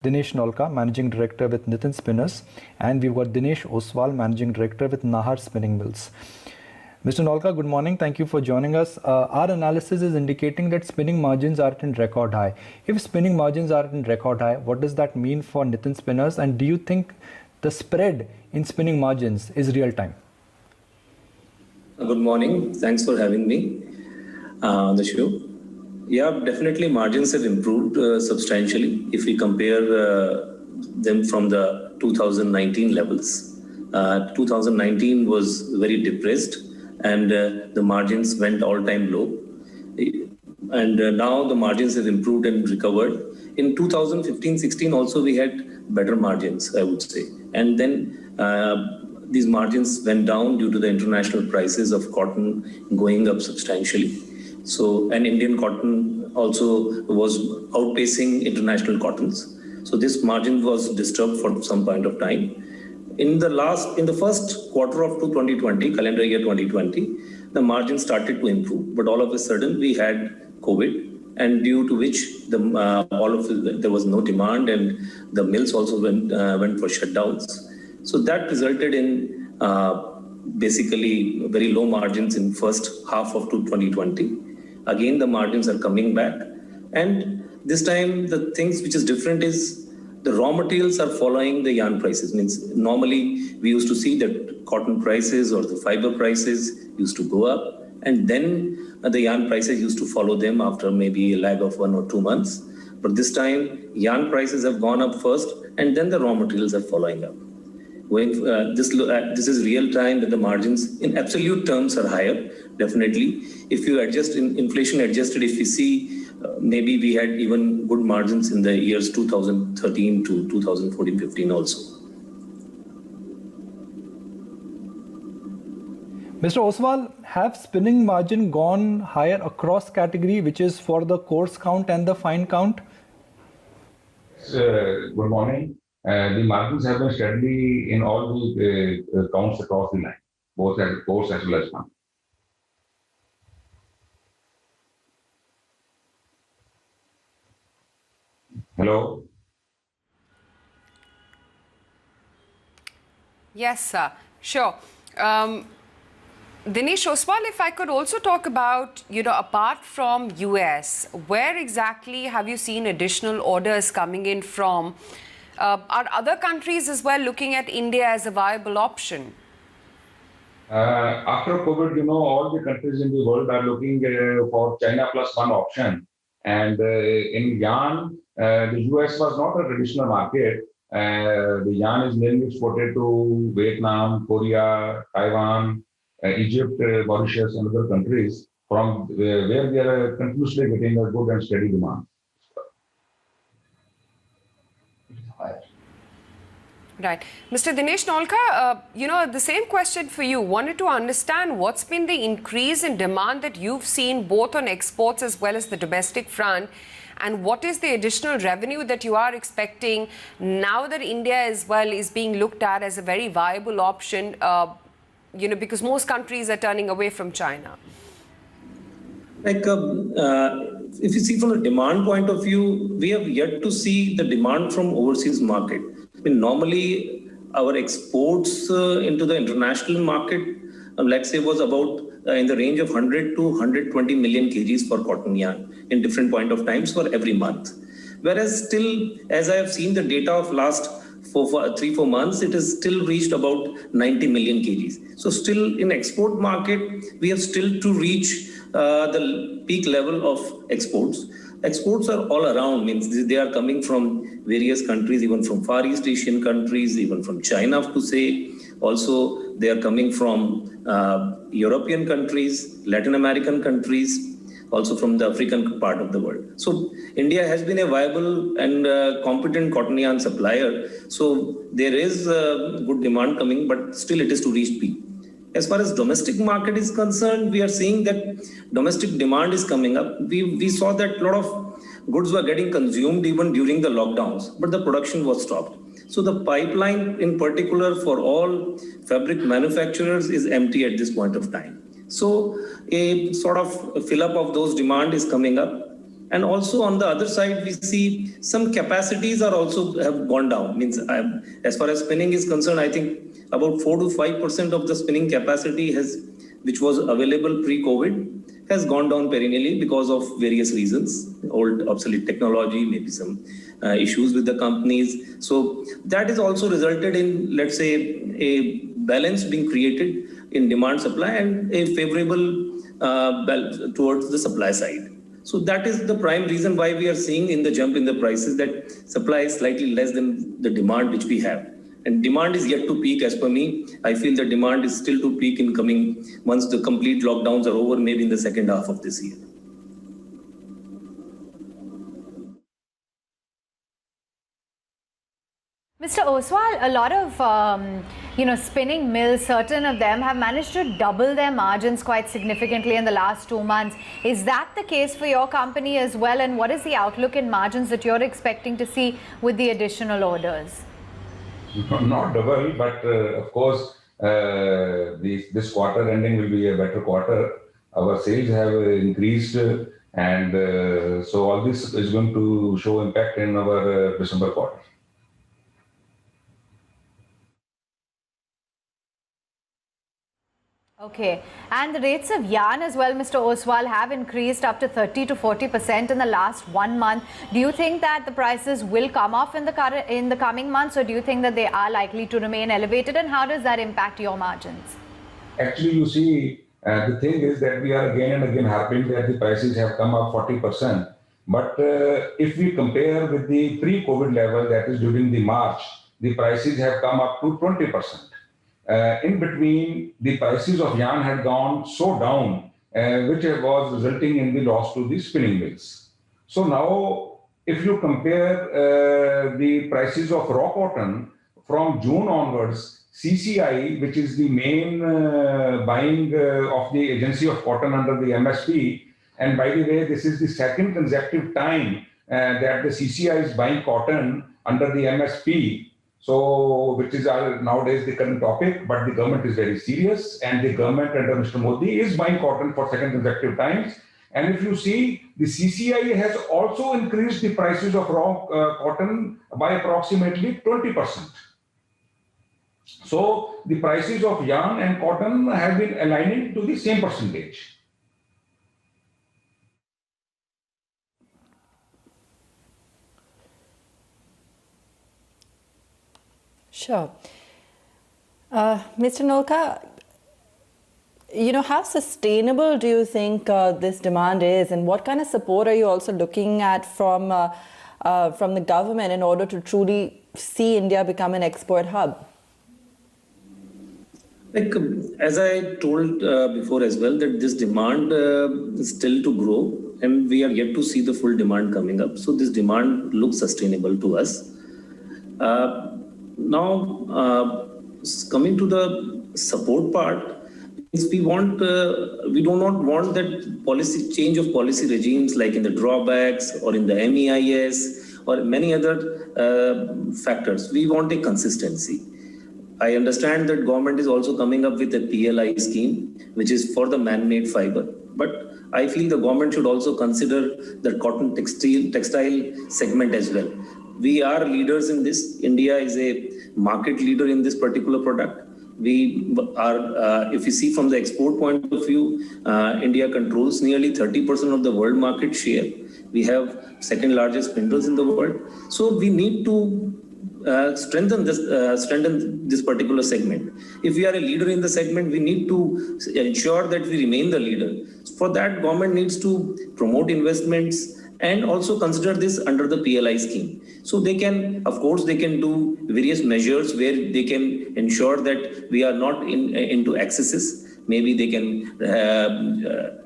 Dinesh Nolkha, Managing Director with Nitin Spinners, and we've got Dinesh Oswal, Managing Director with Nahar Spinning Mills. Mr. Nolkha, good morning. Thank you for joining us. Our analysis is indicating that spinning margins are in record high. If spinning margins are in record high, what does that mean for Nitin Spinners? And do you think the spread in spinning margins is real time? Good morning. Thanks for having me on the show. Yeah, definitely margins have improved substantially if we compare them from the 2019 levels. 2019 was very depressed and the margins went all-time low. And now the margins have improved and recovered. In 2015-16 also we had better margins, I would say. And then these margins went down due to the international prices of cotton going up substantially. So, and Indian cotton also was outpacing international cottons. So this margin was disturbed for some point of time. In the first quarter of 2020, calendar year 2020, the margin started to improve. But all of a sudden we had COVID, and due to which there was no demand, and the mills also went for shutdowns. So that resulted in basically very low margins in first half of 2020. Again, the margins are coming back. And this time, the things which is different is the raw materials are following the yarn prices. Means normally we used to see that cotton prices or the fiber prices used to go up, and then the yarn prices used to follow them after maybe a lag of 1 or 2 months. But this time, yarn prices have gone up first, and then the raw materials are following up. This is real time that the margins in absolute terms are higher, definitely. If you adjust in inflation adjusted, if you see, maybe we had even good margins in the years 2013 to 2014-15 also. Mr. Oswal, have spinning margin gone higher across category, which is for the coarse count and the fine count? Good morning. The margins have been steadily in all the counts across the line, both as coarse as well as fine. Hello? Yes, sir. Sure. Dinesh Oswal, if I could also talk about, apart from US, where exactly have you seen additional orders coming in from? Are other countries as well looking at India as a viable option? After COVID, all the countries in the world are looking for China plus one option. And in yarn, the US was not a traditional market. The yarn is mainly exported to Vietnam, Korea, Taiwan, Egypt, Mauritius, and other countries from where we are continuously getting a good and steady demand. Right. Mr. Dinesh Nolkha, the same question for you. Wanted to understand what's been the increase in demand that you've seen both on exports as well as the domestic front, and what is the additional revenue that you are expecting now that India as well is being looked at as a very viable option, because most countries are turning away from China? If you see from a demand point of view, we have yet to see the demand from overseas market. Normally, our exports into the international market, let's say, was about in the range of 100 to 120 million kgs for cotton yarn in different point of times for every month. Whereas still, as I have seen the data of last 3-4 months, it has still reached about 90 million kgs. So still in export market, we have still to reach the peak level of exports. Exports are all around, means they are coming from various countries, even from Far East Asian countries, even from China to say. Also, they are coming from European countries, Latin American countries, also from the African part of the world. So India has been a viable and competent cotton yarn supplier. So there is good demand coming, but still it is to reach peak. As far as domestic market is concerned, we are seeing that domestic demand is coming up. We saw that a lot of goods were getting consumed even during the lockdowns, but the production was stopped. So the pipeline in particular for all fabric manufacturers is empty at this point of time. So a sort of fill up of those demand is coming up. And also on the other side, we see some capacities are also have gone down. Means as far as spinning is concerned, I think about 4 to 5% of the spinning capacity which was available pre-COVID, has gone down perennially because of various reasons, old obsolete technology, maybe some issues with the companies. So that is also resulted in, let's say, a balance being created in demand supply and a favorable towards the supply side. So that is the prime reason why we are seeing in the jump in the prices that supply is slightly less than the demand which we have. And demand is yet to peak as per me. I feel the demand is still to peak in coming once the complete lockdowns are over, maybe in the second half of this year. Mr. Oswal, a lot of spinning mills, certain of them have managed to double their margins quite significantly in the last 2 months. Is that the case for your company as well? And what is the outlook in margins that you're expecting to see with the additional orders? Not double, but of course, this quarter ending will be a better quarter. Our sales have increased, and so all this is going to show impact in our December quarter. Okay, and the rates of yarn as well, Mr. Oswal, have increased up to 30 to 40% in the last 1 month. Do you think that the prices will come off in the coming months, or do you think that they are likely to remain elevated, and how does that impact your margins? Actually, you see, the thing is that we are again and again harping that the prices have come up 40%. But if we compare with the pre-COVID level, that is during the March, the prices have come up to 20%. In between, the prices of yarn had gone so down, which was resulting in the loss to the spinning mills. So now, if you compare the prices of raw cotton from June onwards, CCI, which is the main buying of the agency of cotton under the MSP, and by the way, this is the second consecutive time that the CCI is buying cotton under the MSP. So, which is nowadays the current topic, but the government is very serious, and the government under Mr. Modi is buying cotton for second consecutive times. And if you see, the CCI has also increased the prices of raw cotton by approximately 20%. So, the prices of yarn and cotton have been aligning to the same percentage. Sure. Mr. Nolkha, how sustainable do you think this demand is, and what kind of support are you also looking at from the government in order to truly see India become an export hub? Like, as I told before as well, that this demand is still to grow, and we are yet to see the full demand coming up. So this demand looks sustainable to us. Now, coming to the support part, we do not want that change of policy regimes like in the drawbacks or in the MEIS or many other factors. We want a consistency. I understand that government is also coming up with a PLI scheme, which is for the man-made fiber. But I feel the government should also consider the cotton textile segment as well. We are leaders in this. India is a market leader in this particular product. We are, if you see from the export point of view, India controls nearly 30% of the world market share. We have second largest spindles in the world. So we need to strengthen this particular segment. If we are a leader in the segment, we need to ensure that we remain the leader. For that, government needs to promote investments and also consider this under the PLI scheme. So they can, of course, they can do various measures where they can ensure that we are not into excesses. Maybe they can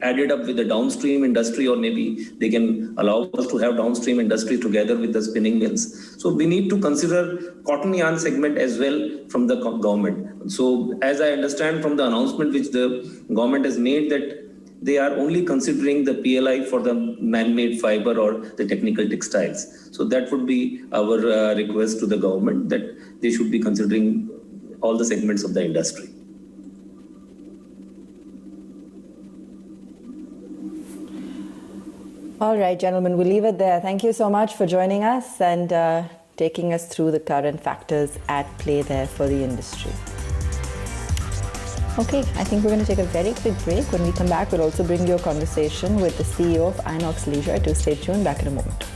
add it up with the downstream industry, or maybe they can allow us to have downstream industry together with the spinning mills. So we need to consider cotton yarn segment as well from the government. So as I understand from the announcement which the government has made, that they are only considering the PLI for the man-made fiber or the technical textiles. So that would be our request to the government, that they should be considering all the segments of the industry. All right, gentlemen, we'll leave it there. Thank you so much for joining us and taking us through the current factors at play there for the industry. Okay, I think we're going to take a very quick break. When we come back, we'll also bring you a conversation with the CEO of Inox Leisure. Do stay tuned. Back in a moment.